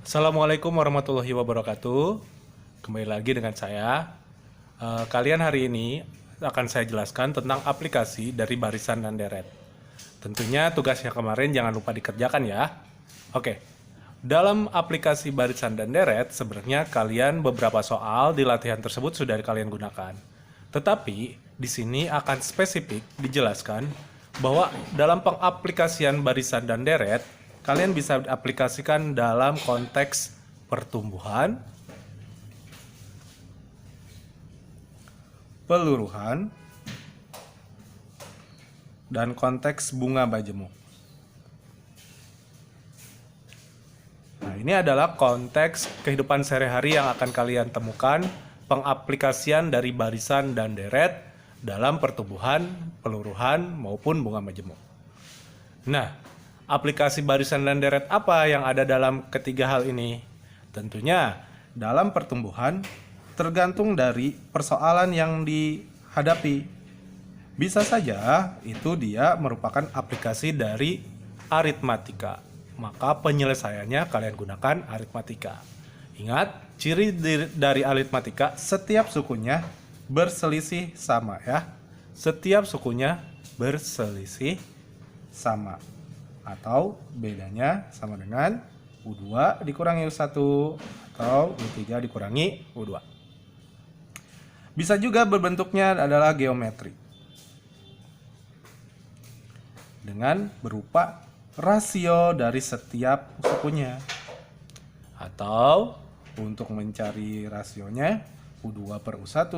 Assalamualaikum warahmatullahi wabarakatuh. Kembali lagi dengan saya. Kalian hari ini akan saya jelaskan tentang aplikasi dari barisan dan deret. Tentunya tugasnya kemarin jangan lupa dikerjakan ya. Oke, dalam aplikasi barisan dan deret sebenarnya kalian beberapa soal di latihan tersebut sudah kalian gunakan. Tetapi di sini akan spesifik dijelaskan bahwa dalam pengaplikasian barisan dan deret kalian bisa aplikasikan dalam konteks pertumbuhan, peluruhan, dan konteks bunga majemuk. Nah, ini adalah konteks kehidupan sehari-hari yang akan kalian temukan pengaplikasian dari barisan dan deret dalam pertumbuhan, peluruhan, maupun bunga majemuk. Nah, aplikasi barisan dan deret apa yang ada dalam ketiga hal ini? Tentunya dalam pertumbuhan tergantung dari persoalan yang dihadapi. Bisa saja itu dia merupakan aplikasi dari aritmatika. Maka penyelesaiannya kalian gunakan aritmatika. Ingat, ciri dari aritmatika setiap sukunya berselisih sama ya. Setiap sukunya berselisih sama. Atau bedanya sama dengan U2 dikurangi U1 atau U3 dikurangi U2. Bisa juga berbentuknya adalah geometri dengan berupa rasio dari setiap sukunya. Atau untuk mencari rasionya U2 per U1,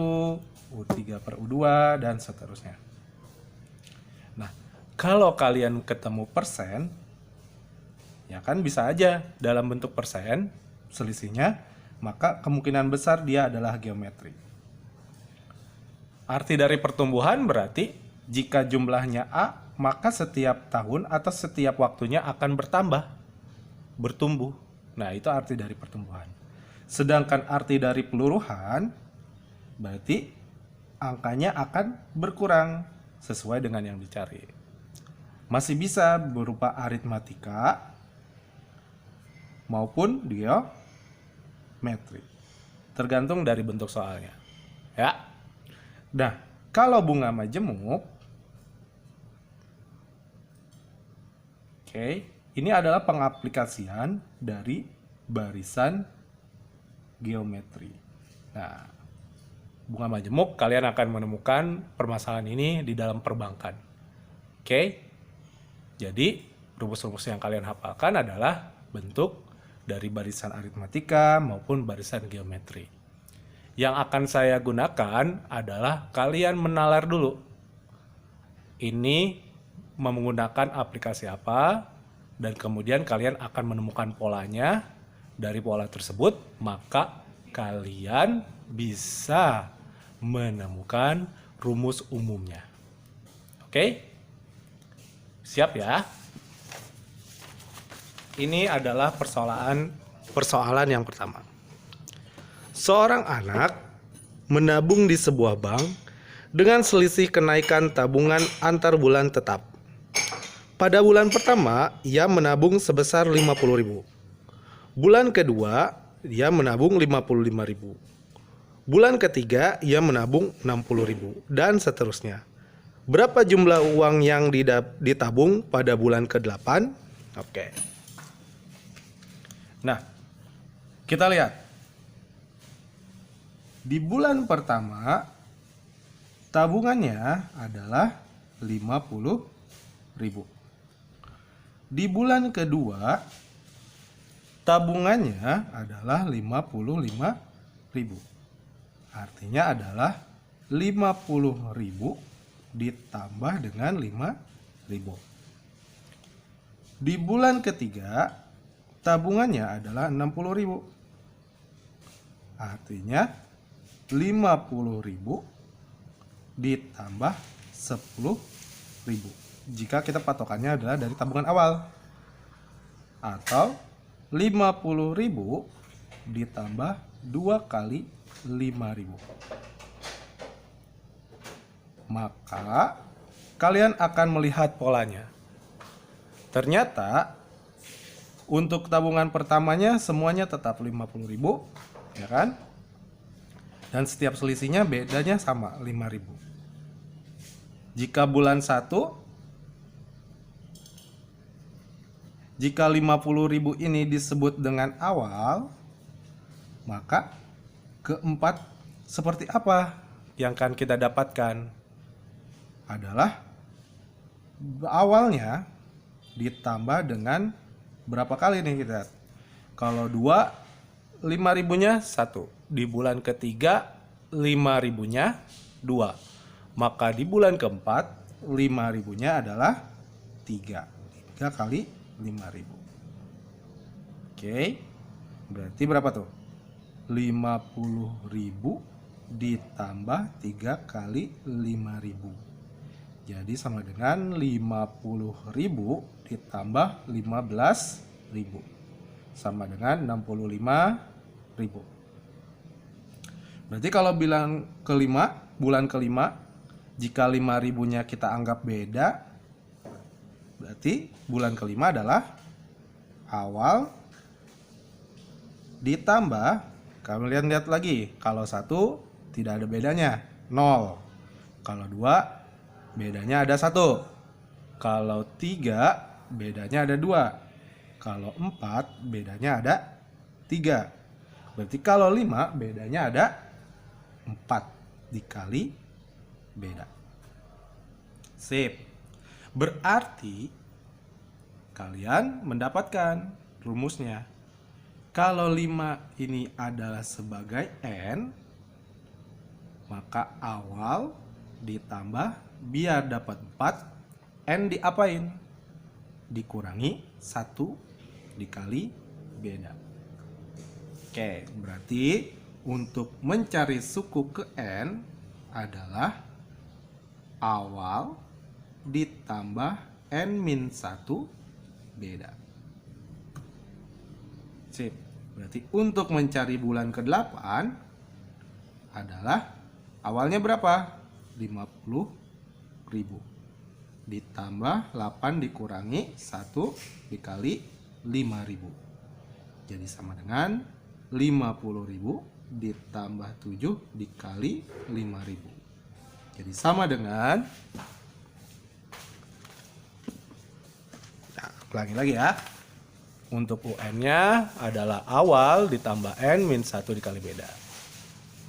U3 per U2, dan seterusnya. Nah, kalau kalian ketemu persen, ya kan bisa aja dalam bentuk persen selisihnya, maka kemungkinan besar dia adalah geometri. Arti dari pertumbuhan berarti jika jumlahnya A, maka setiap tahun atau setiap waktunya akan bertumbuh. Nah, itu arti dari pertumbuhan. Sedangkan arti dari peluruhan berarti angkanya akan berkurang sesuai dengan yang dicari. Masih bisa berupa aritmatika maupun geometri. Tergantung dari bentuk soalnya. Ya. Nah, kalau bunga majemuk, ini adalah pengaplikasian dari barisan geometri. Nah, bunga majemuk kalian akan menemukan permasalahan ini di dalam perbankan. Jadi, rumus-rumus yang kalian hafalkan adalah bentuk dari barisan aritmatika maupun barisan geometri. Yang akan saya gunakan adalah kalian menalar dulu. Ini menggunakan aplikasi apa, dan kemudian kalian akan menemukan polanya. Dari pola tersebut, maka kalian bisa menemukan rumus umumnya. Oke? Siap ya? Ini adalah persoalan yang pertama. Seorang anak menabung di sebuah bank dengan selisih kenaikan tabungan antar bulan tetap. Pada bulan pertama, ia menabung sebesar 50.000. Bulan kedua, ia menabung 55.000. Bulan ketiga, ia menabung 60.000 dan seterusnya. Berapa jumlah uang yang ditabung pada bulan ke-8? Oke. Nah, kita lihat. Di bulan pertama, tabungannya adalah 50.000. Di bulan kedua, tabungannya adalah 55.000. Artinya adalah 50.000 ditambah dengan 5.000. Di bulan ketiga, tabungannya adalah 60.000. Artinya 50.000 ditambah 10.000. Jika kita patokannya adalah dari tabungan awal. Atau 50.000 ditambah 2 kali 5.000. Maka kalian akan melihat polanya. Ternyata Untuk tabungan pertamanya semuanya tetap 50.000, ya kan? Dan setiap selisihnya bedanya sama 5.000. Jika bulan 1, jika 50.000 ini disebut dengan awal, maka keempat seperti apa yang akan kita dapatkan? Adalah awalnya ditambah dengan berapa kali nih kita? Kalau 2, 5.000-nya 1. Di bulan ketiga 5.000-nya 2. Maka di bulan keempat 5.000-nya adalah 3. 3 kali 5.000. Oke. Berarti berapa tuh? 50.000 ditambah 3 kali 5.000. Jadi sama dengan 50.000 ditambah 15.000. Sama dengan 65.000. Berarti kalau bulan kelima, jika 5.000-nya kita anggap beda, berarti bulan kelima adalah awal ditambah, kalian lihat lagi, kalau 1 tidak ada bedanya, 0. Kalau 2 bedanya ada 1. Kalau 3 bedanya ada 2. Kalau 4 bedanya ada 3. Berarti kalau 5 bedanya ada 4 dikali beda. Sip. Berarti kalian mendapatkan rumusnya. Kalau 5 ini adalah sebagai N, maka awal ditambah biar dapat 4, N diapain? Dikurangi 1 dikali beda. Oke, berarti untuk mencari suku ke N adalah awal ditambah N-1 beda. Sip. Berarti untuk mencari bulan ke-8 adalah awalnya berapa? 50.000 ditambah 8 dikurangi 1 dikali 5.000. Jadi sama dengan 50.000 ditambah 7 dikali 5.000. Jadi sama dengan, nah, ulangi lagi ya. Untuk UN-nya adalah awal ditambah N-1 dikali beda.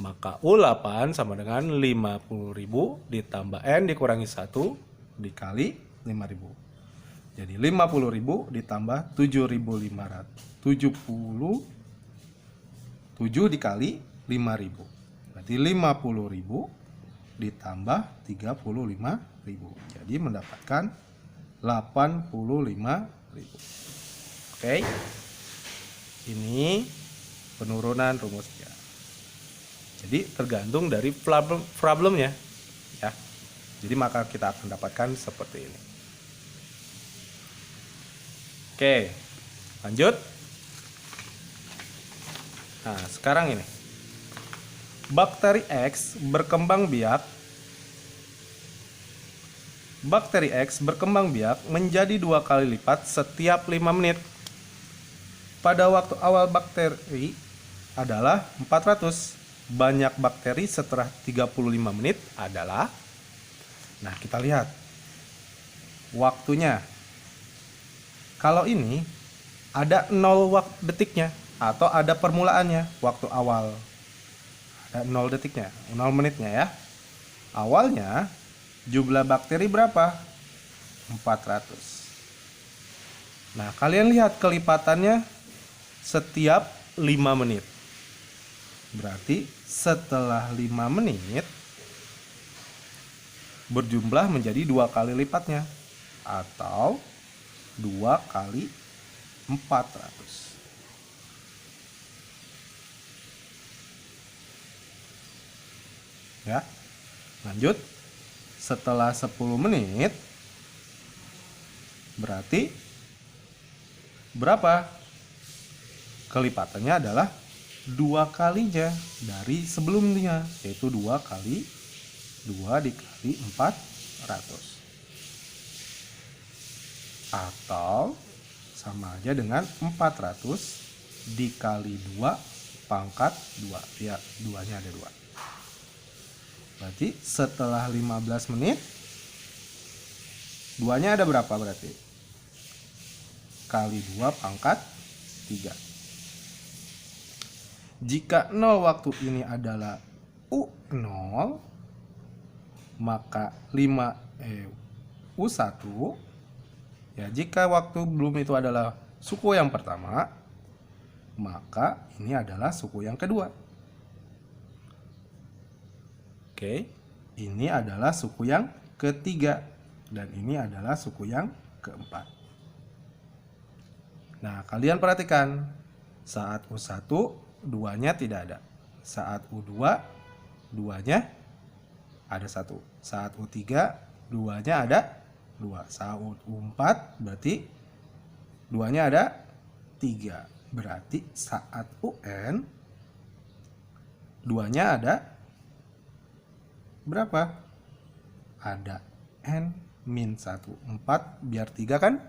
Maka U8 sama dengan 50.000 ditambah N dikurangi 1 dikali 5.000. Jadi 50.000 ditambah 7.500. 7 dikali 5.000. Berarti 50.000 ditambah 35.000. Jadi mendapatkan 85.000. Oke, ini penurunan rumusnya. Jadi tergantung dari problemnya, ya. Jadi maka kita akan dapatkan seperti ini. Oke, lanjut. Nah, sekarang ini. Bakteri X berkembang biak. Bakteri X berkembang biak menjadi 2 kali lipat setiap 5 menit. Pada waktu awal bakteri adalah 400. Banyak bakteri setelah 35 menit adalah, nah kita lihat waktunya. Kalau ini ada 0 detiknya atau ada permulaannya, waktu awal. Ada 0 detiknya, 0 menitnya ya. Awalnya jumlah bakteri berapa? 400. Nah, kalian lihat kelipatannya setiap 5 menit. Berarti setelah 5 menit berjumlah menjadi 2 kali lipatnya, atau 2 kali 400. Ya. Lanjut. Setelah 10 menit berarti berapa? Kelipatannya adalah 2 kalinya dari sebelumnya, yaitu 2 kali 2 dikali 400, atau sama aja dengan 400 dikali 2 pangkat 2. Ya, 2-nya ada 2. Berarti setelah 15 menit 2-nya ada berapa berarti? Kali 2 pangkat 3. Jika 0 waktu ini adalah U0, maka U1, ya jika waktu belum itu adalah suku yang pertama, maka ini adalah suku yang kedua. Oke, ini adalah suku yang ketiga, dan ini adalah suku yang keempat. Nah, kalian perhatikan, saat U1, 2-nya tidak ada. Saat U2, 2-nya ada 1. Saat U3, 2-nya ada 2. Saat U4, berarti 2-nya ada 3. Berarti saat UN 2-nya ada berapa? Ada N-1. 4 biar 3 kan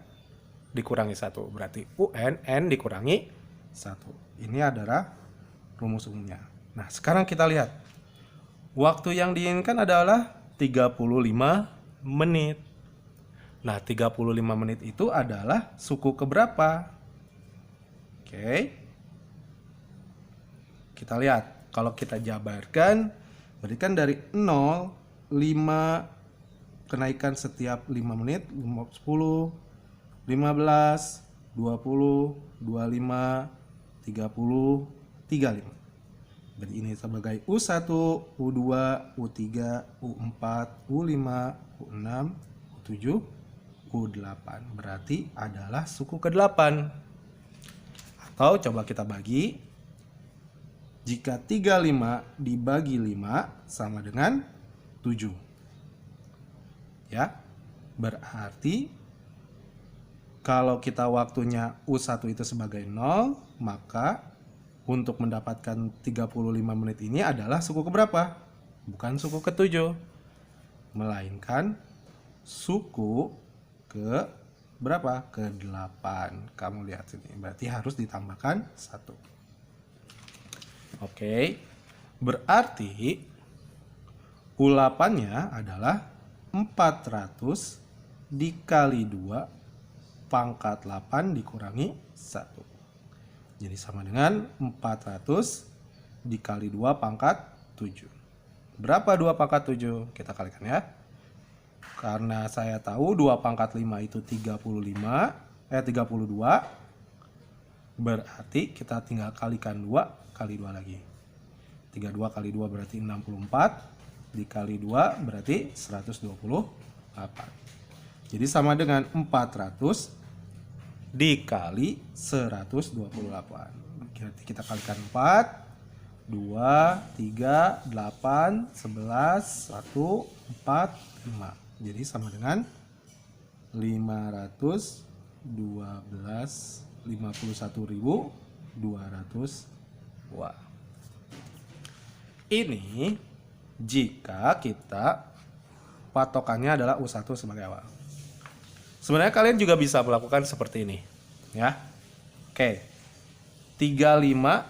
dikurangi 1. Berarti UN N dikurangi 1. Ini adalah rumus umumnya. Nah, sekarang kita lihat. Waktu yang diinginkan adalah 35 menit. Nah, 35 menit itu adalah suku keberapa? Oke. Kita lihat. Kalau kita jabarkan, berarti kan dari 0, 5, kenaikan setiap 5 menit, 10, 15, 20, 25, 30, 35. Berarti ini sebagai U1, U2, U3, U4, U5, U6, U7, U8. Berarti adalah suku ke-8. Atau coba kita bagi. Jika 35 dibagi 5 sama dengan 7. Ya. Berarti kalau kita waktunya U1 itu sebagai 0, maka untuk mendapatkan 35 menit ini adalah suku keberapa? Bukan suku ke-7, melainkan suku ke berapa? Ke-8. Kamu lihat sini, berarti harus ditambahkan 1. Oke, berarti U8-nya adalah 400 dikali 2 pangkat 8 dikurangi 1. Jadi sama dengan 400 dikali 2 pangkat 7. Berapa 2 pangkat 7? Kita kalikan ya. Karena saya tahu 2 pangkat 5 itu 32. Berarti kita tinggal kalikan 2 kali 2 lagi. 32 kali 2 berarti 64. Dikali 2 berarti 128. Jadi sama dengan 400 dikali 128. Kita kalikan 4, 2, 3, 8, 11, 1, 4, 5. Jadi sama dengan 51.200 watt. Ini jika kita patokannya adalah U1 sebagai awal. Sebenarnya kalian juga bisa melakukan seperti ini, ya. Oke. 35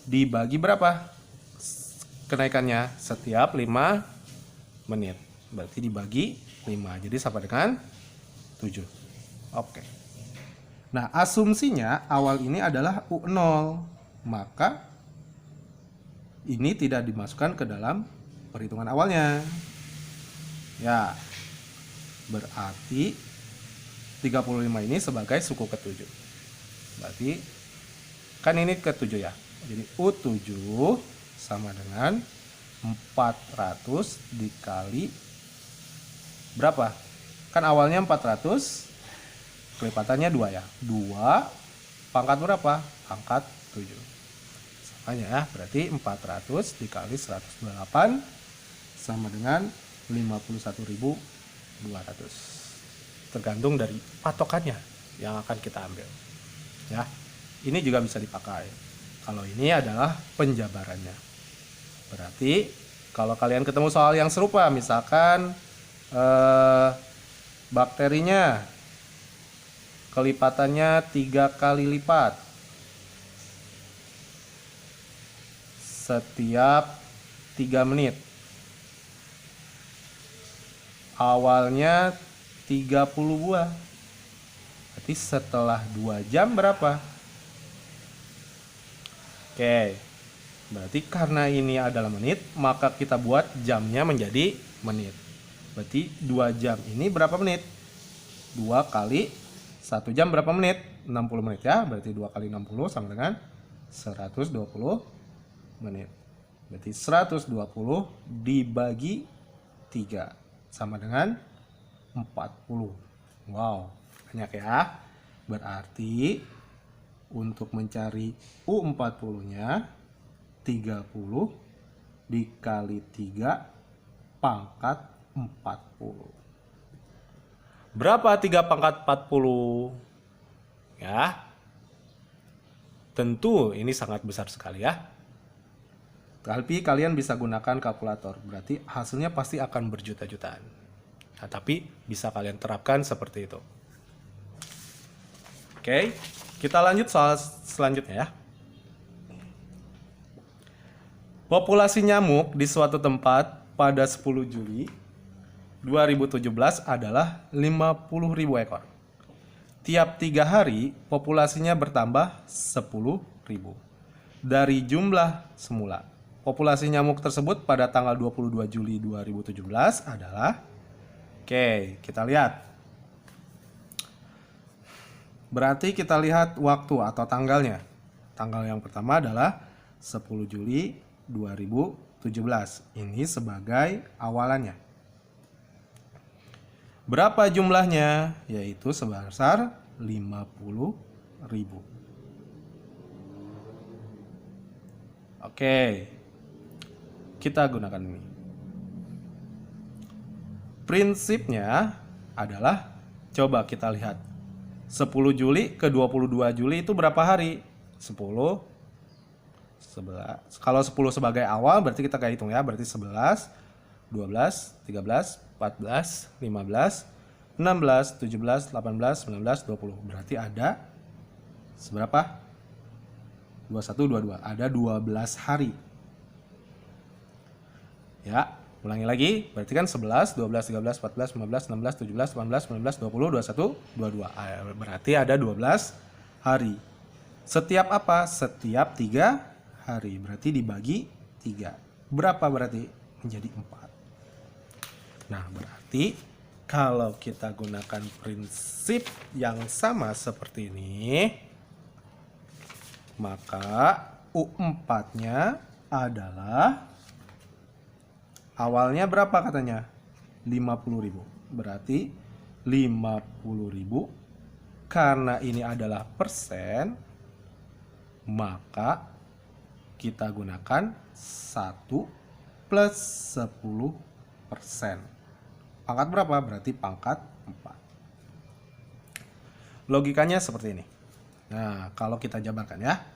dibagi berapa? Kenaikannya setiap 5 menit. Berarti dibagi 5. Jadi sama dengan 7. Oke. Nah, asumsinya awal ini adalah U0. Maka ini tidak dimasukkan ke dalam perhitungan awalnya. Ya. Berarti 35 ini sebagai suku ke-7. Berarti kan ini ke-7 ya. Jadi U7 sama dengan 400 dikali berapa? Kan awalnya 400, kelipatannya 2 ya. 2 pangkat berapa? Pangkat 7. Samanya ya, berarti 400 dikali 128 sama dengan 51.200. Tergantung dari patokannya yang akan kita ambil. Ya, ini juga bisa dipakai. Kalau ini adalah penjabarannya. Berarti kalau kalian ketemu soal yang serupa, misalkan bakterinya kelipatannya 3 kali lipat setiap 3 menit. Awalnya 30 buah. Berarti setelah 2 jam berapa? Oke. Berarti karena ini adalah menit, maka kita buat jamnya menjadi menit. Berarti 2 jam ini berapa menit? 2 kali 1 jam berapa menit? 60 menit ya. Berarti 2 kali 60 sama dengan 120 menit. Berarti 120 dibagi 3 sama dengan 40. Wow, banyak ya. Berarti untuk mencari U40-nya 30 dikali 3 pangkat 40. Berapa 3 pangkat 40? Ya. Tentu ini sangat besar sekali ya. Tapi kalian bisa gunakan kalkulator. Berarti hasilnya pasti akan berjuta-jutaan. Nah, tapi bisa kalian terapkan seperti itu. Oke, kita lanjut soal selanjutnya ya. Populasi nyamuk di suatu tempat pada 10 Juli 2017 adalah 50.000 ekor. Tiap 3 hari populasinya bertambah 10.000 dari jumlah semula. Populasi nyamuk tersebut pada tanggal 22 Juli 2017 adalah, oke, kita lihat. Berarti kita lihat waktu atau tanggalnya. Tanggal yang pertama adalah 10 Juli 2017. Ini sebagai awalannya. Berapa jumlahnya? Yaitu sebesar 50.000. Oke. Kita gunakan ini. Prinsipnya adalah, coba kita lihat. 10 Juli ke 22 Juli itu berapa hari? 10, 11. Kalau 10 sebagai awal berarti kita kayak hitung ya. Berarti 11, 12, 13, 14, 15, 16, 17, 18, 19, 20. Berarti ada seberapa? 21, 22. Ada 12 hari. Ya, ulangi lagi. Berarti kan 11, 12, 13, 14, 15, 16, 17, 18, 19, 20, 21, 22. Berarti ada 12 hari. Setiap apa? Setiap 3 hari. Berarti dibagi 3. Berapa berarti? Menjadi 4. Nah, berarti kalau kita gunakan prinsip yang sama seperti ini, maka U4-nya adalah awalnya berapa katanya? 50.000. Berarti 50.000 karena ini adalah persen, maka kita gunakan 1 plus 10%. Pangkat berapa? Berarti pangkat 4. Logikanya seperti ini. Nah, kalau kita jabarkan ya.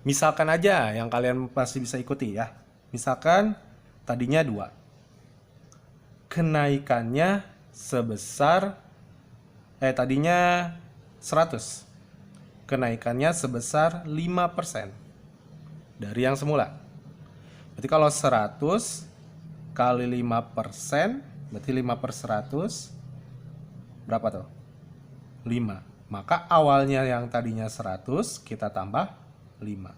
Misalkan aja yang kalian pasti bisa ikuti ya. Misalkan tadinya 2. Kenaikannya sebesar tadinya 100. Kenaikannya sebesar 5% dari yang semula. Berarti kalau 100 kali 5%, berarti 5 per 100, berapa tuh? 5. Maka awalnya yang tadinya 100, kita tambah 5.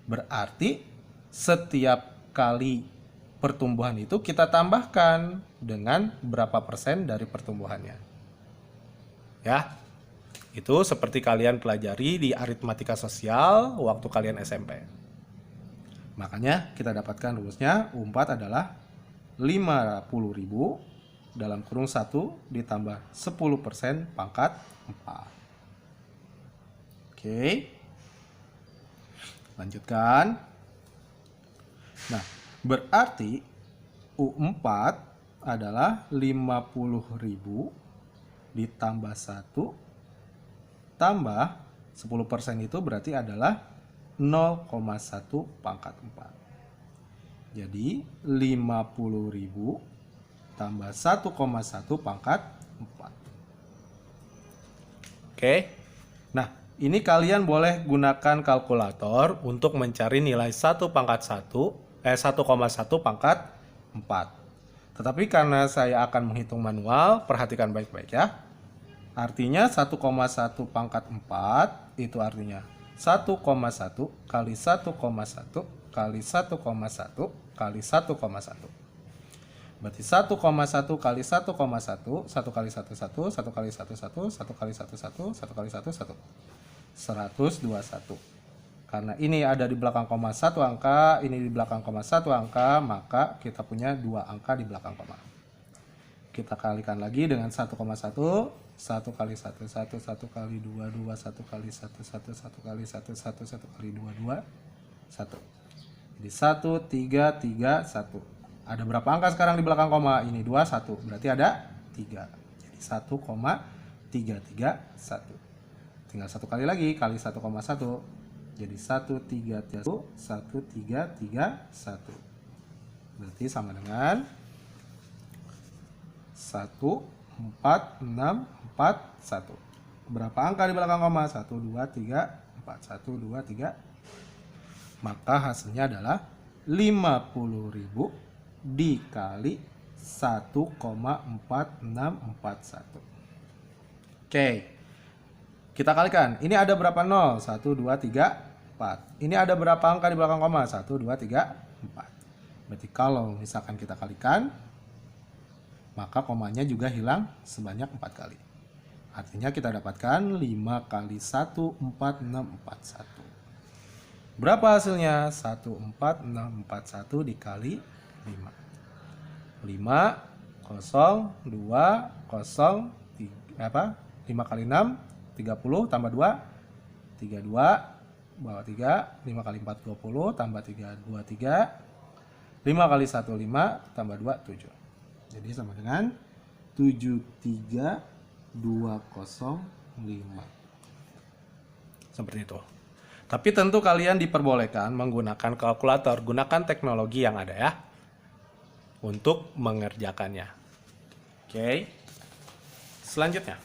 Berarti setiap kali pertumbuhan itu kita tambahkan dengan berapa persen dari pertumbuhannya. Ya, itu seperti kalian pelajari di aritmatika sosial waktu kalian SMP. Makanya kita dapatkan rumusnya U4 adalah 50.000 dalam kurung 1 ditambah 10% pangkat 4. Oke. Lanjutkan. Nah, berarti U4 adalah 50.000 ditambah 1 tambah 10% itu berarti adalah 0,1 pangkat 4. Jadi 50.000 tambah 1,1 pangkat 4. Oke. Nah, ini kalian boleh gunakan kalkulator untuk mencari nilai 1 pangkat 1,1 pangkat 4. Tetapi karena saya akan menghitung manual, perhatikan baik-baik ya. Artinya 1,1 pangkat 4 itu artinya 1,1 kali 1,1 kali 1,1 kali 1,1. Berarti 1,1 kali 1,1, 1 kali 1, 1, 1 kali 1, 1, 1 kali 1, 1, 1 kali 1, 1. 121. Karena ini ada di belakang koma 1 angka, ini di belakang koma 1 angka, maka kita punya 2 angka di belakang koma. Kita kalikan lagi dengan 1,1, 1 kali 1, 1, 1 kali 2, 2, 1 kali 1, 1, 1 kali 1, 1, 1 kali 2, 2, 1. Jadi 1, 3, 3, 1. Ada berapa angka sekarang di belakang koma? Ini 2, 1. Berarti ada 3. Jadi 1,331. Tinggal 1 kali lagi, kali 1,1. Jadi 1,331, 1,331. Berarti sama dengan 1,4,6,4,1. Berapa angka di belakang koma? 1, 2, 3, 4. 1, 2, 3. Maka hasilnya adalah 50.000 dikali 1,4641. Oke. Kita kalikan. Ini ada berapa nol? 1, 2, 3, 4. Ini ada berapa angka di belakang koma? 1, 2, 3, 4. Berarti kalau misalkan kita kalikan, maka komanya juga hilang sebanyak 4 kali. Artinya kita dapatkan 5 kali 1, 4, 6, 4, 1. Berapa hasilnya? 1, 4, 6, 4, 1 dikali 5. 5, 0, 2, 0, 3, 5 kali 6, 30, tambah 2, 32, bawah 3, 5 kali 4, 20, tambah 3, 23, 5 kali 1, 5, tambah 2, 7. Jadi sama dengan 73205. Seperti itu. Tapi tentu kalian diperbolehkan menggunakan kalkulator, gunakan teknologi yang ada ya untuk mengerjakannya. Oke. Selanjutnya.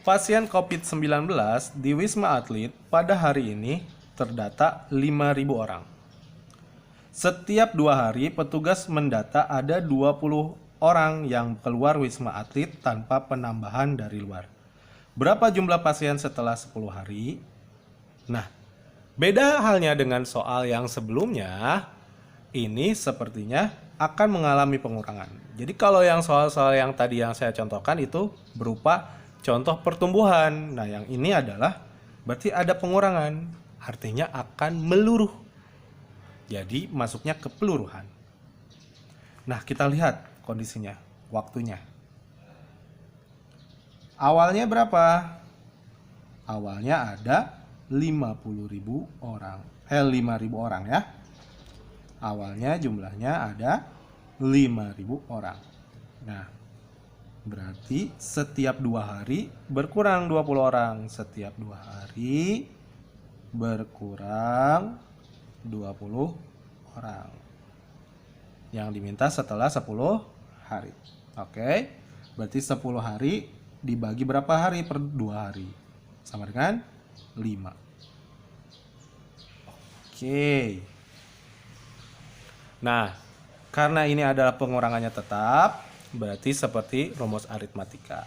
Pasien COVID-19 di Wisma Atlet pada hari ini terdata 5.000 orang. Setiap 2 hari petugas mendata ada 20 orang yang keluar Wisma Atlet tanpa penambahan dari luar. Berapa jumlah pasien setelah 10 hari? Nah, beda halnya dengan soal yang sebelumnya, ini sepertinya akan mengalami pengurangan. Jadi kalau yang soal-soal yang tadi yang saya contohkan itu berupa contoh pertumbuhan. Nah, yang ini adalah berarti ada pengurangan, artinya akan meluruh. Jadi masuknya ke peluruhan. Nah, kita lihat kondisinya, waktunya. Awalnya berapa? Awalnya ada 50.000 orang. 5.000 orang ya. Awalnya jumlahnya ada 5.000 orang. Nah, berarti setiap 2 hari berkurang 20 orang. Setiap 2 hari berkurang 20 orang. Yang diminta setelah 10 hari. Oke. Berarti 10 hari dibagi berapa hari per 2 hari? Sama dengan 5. Oke. Nah, karena ini adalah pengurangannya tetap, berarti seperti rumus aritmatika.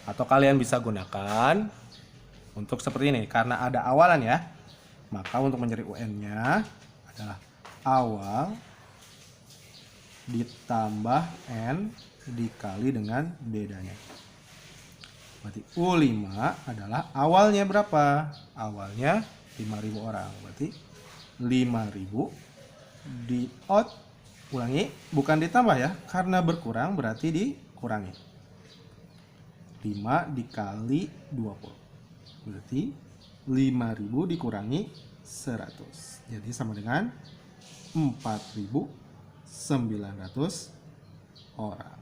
Atau kalian bisa gunakan untuk seperti ini. Karena ada awalan ya, maka untuk mencari UN-nya adalah awal ditambah N dikali dengan bedanya. Berarti U5 adalah awalnya berapa? Awalnya 5.000 orang. Berarti 5.000 ulangi, bukan ditambah ya, karena berkurang berarti dikurangi. 5 dikali 20. Berarti 5.000 dikurangi 100. Jadi sama dengan 4.900 orang.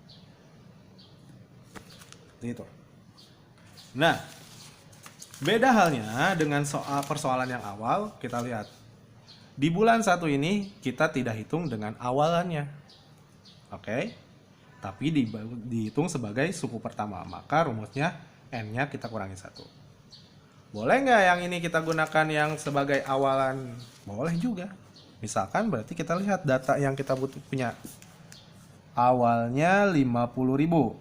Itu. Nah, beda halnya dengan persoalan yang awal. Kita lihat di bulan 1 ini kita tidak hitung dengan awalannya, oke? Tapi dihitung sebagai suku pertama. Maka rumusnya N-nya kita kurangi 1. Boleh nggak yang ini kita gunakan yang sebagai awalan? Boleh juga. Misalkan berarti kita lihat data yang kita butuh punya. Awalnya 50.000.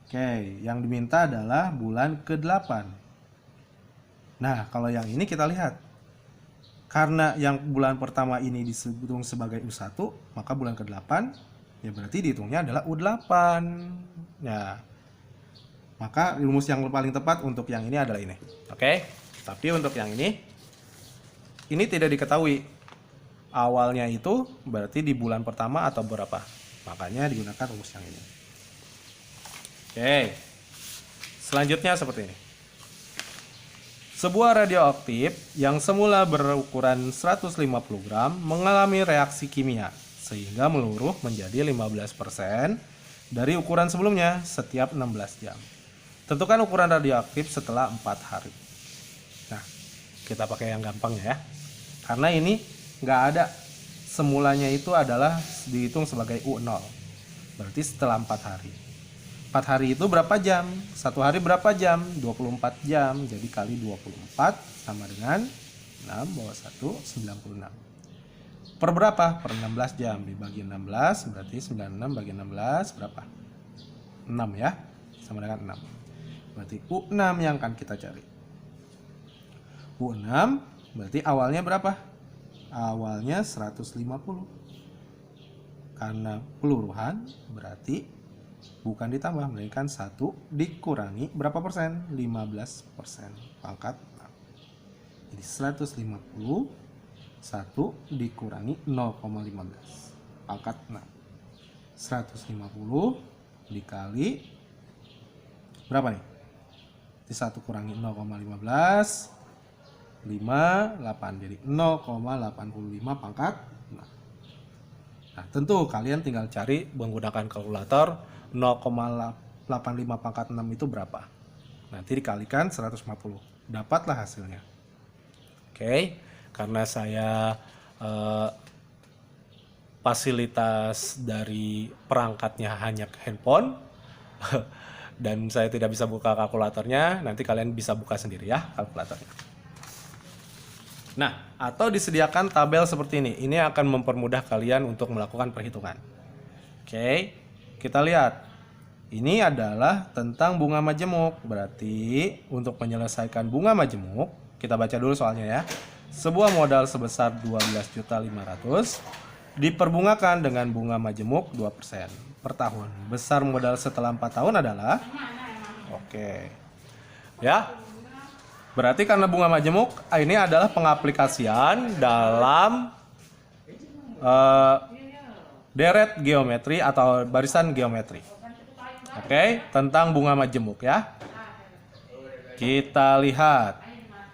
Oke, yang diminta adalah bulan ke-8. Nah, kalau yang ini kita lihat. Karena yang bulan pertama ini dihitung sebagai U1, maka bulan ke-8 ya berarti dihitungnya adalah U8. Ya. Maka rumus yang paling tepat untuk yang ini adalah ini. Oke. Tapi untuk yang ini tidak diketahui. Awalnya itu berarti di bulan pertama atau berapa. Makanya digunakan rumus yang ini. Oke. Selanjutnya seperti ini. Sebuah radioaktif yang semula berukuran 150 gram mengalami reaksi kimia sehingga meluruh menjadi 15% dari ukuran sebelumnya setiap 16 jam. Tentukan ukuran radioaktif setelah 4 hari. Nah, kita pakai yang gampangnya ya. Karena ini nggak ada, semulanya itu adalah dihitung sebagai U0. Berarti setelah 4 hari. 4 hari itu berapa jam? 1 hari berapa jam? 24 jam. Jadi kali 24 sama dengan 6 bawah 1, 96. Per berapa? Per 16 jam. Dibagi 16 berarti 96 bagi 16 berapa? 6 ya. Sama dengan 6. Berarti U6 yang akan kita cari. U6 berarti awalnya berapa? Awalnya 150. Karena peluruhan berarti bukan ditambah, melainkan 1 dikurangi berapa persen? 15%. Pangkat 6. Jadi 150 1 dikurangi 0,15. Pangkat 6. 150 dikali berapa nih? 1 kurangi 0,15 58, jadi 0,85 pangkat 6. Nah, tentu kalian tinggal cari menggunakan kalkulator 0,85 pangkat 6 itu berapa. Nanti dikalikan 150, dapatlah hasilnya. Oke, karena saya fasilitas dari perangkatnya hanya handphone dan saya tidak bisa buka kalkulatornya, nanti kalian bisa buka sendiri ya kalkulatornya. Nah, atau disediakan tabel seperti ini. Ini akan mempermudah kalian untuk melakukan perhitungan. Oke, kita lihat. Ini adalah tentang bunga majemuk. Berarti untuk menyelesaikan bunga majemuk, kita baca dulu soalnya ya. Sebuah modal sebesar 12.500.000 diperbungakan dengan bunga majemuk 2% per tahun. Besar modal setelah 4 tahun adalah oke. Ya. Berarti karena bunga majemuk ini adalah pengaplikasian dalam deret geometri atau barisan geometri. Oke, tentang bunga majemuk ya. Kita lihat.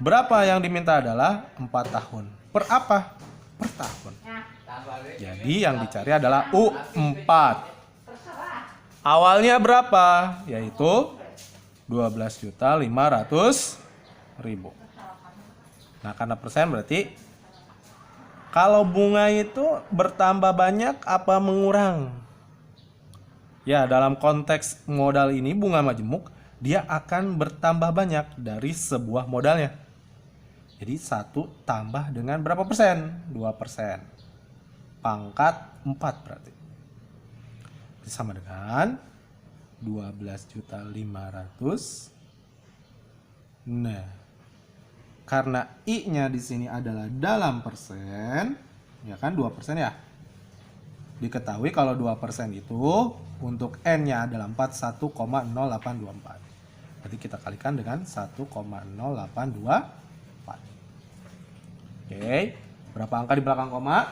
Berapa yang diminta adalah 4 tahun. Per apa? Per tahun. Jadi yang dicari adalah U4. Awalnya berapa? Yaitu 12.500.000. Nah, karena persen berarti kalau bunga itu bertambah banyak apa mengurang? Ya, dalam konteks modal ini bunga majemuk dia akan bertambah banyak dari sebuah modalnya. Jadi 1 tambah dengan berapa persen? 2%. Pangkat 4 berarti. Sama dengan 12.500.000. Nah, karena I-nya di sini adalah dalam persen, ya kan 2% ya. Diketahui kalau 2% itu untuk N-nya adalah 41,0824. Berarti kita kalikan dengan 1,0824. Oke, berapa angka di belakang koma?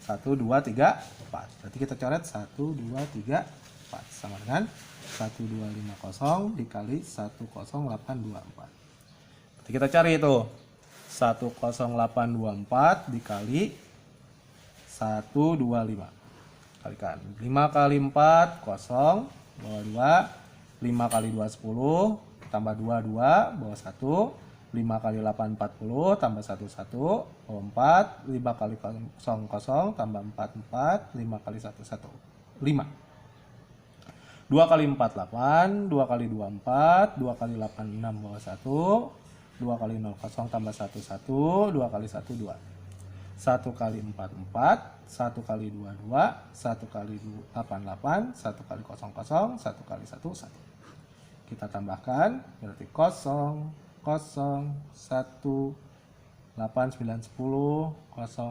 1, 2, 3, 4. Berarti kita coret 1, 2, 3, 4. Sama dengan 1250 dikali 10824. Berarti kita cari itu. 10824 dikali 125. Kalikan. 5 kali 4, 0. Bawah 2. 5 kali 2, 10. Tambah 2, 2. Bawah 1. 5 kali 8, 40. Tambah 1, 1. Bawah 4. 5 kali 0, 0. Tambah 4, 4. 5 kali 1, 1. 5. 2 kali 4 8, 2 kali 2 4, 2 kali 8 6 bawah 1, 2 kali 0 0 tambah 1 1, 2 kali 1 2. 1 kali 4 4, 1 kali 2 2, 1 kali 8 8, 1 kali 0 0, 1 kali 1 1. Kita tambahkan berarti 0 0 1 8 9 10, 0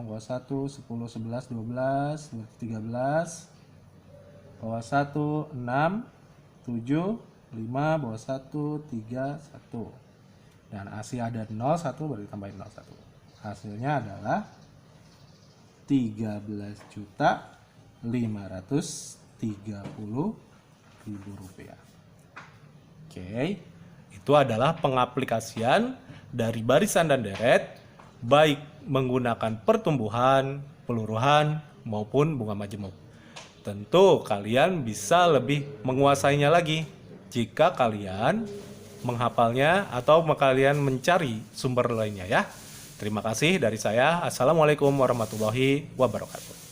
bawah 1, 10 11 12, 13, bawah 1 6, 7, 5, bawah 1 3 1. Dan hasil ada 0 1 berarti tambahin 0 1. Hasilnya adalah 13.530.000 rupiah. Oke, itu adalah pengaplikasian dari barisan dan deret baik menggunakan pertumbuhan, peluruhan maupun bunga majemuk. Tentu kalian bisa lebih menguasainya lagi jika kalian menghafalnya atau kalian mencari sumber lainnya ya. Terima kasih dari saya. Assalamualaikum warahmatullahi wabarakatuh.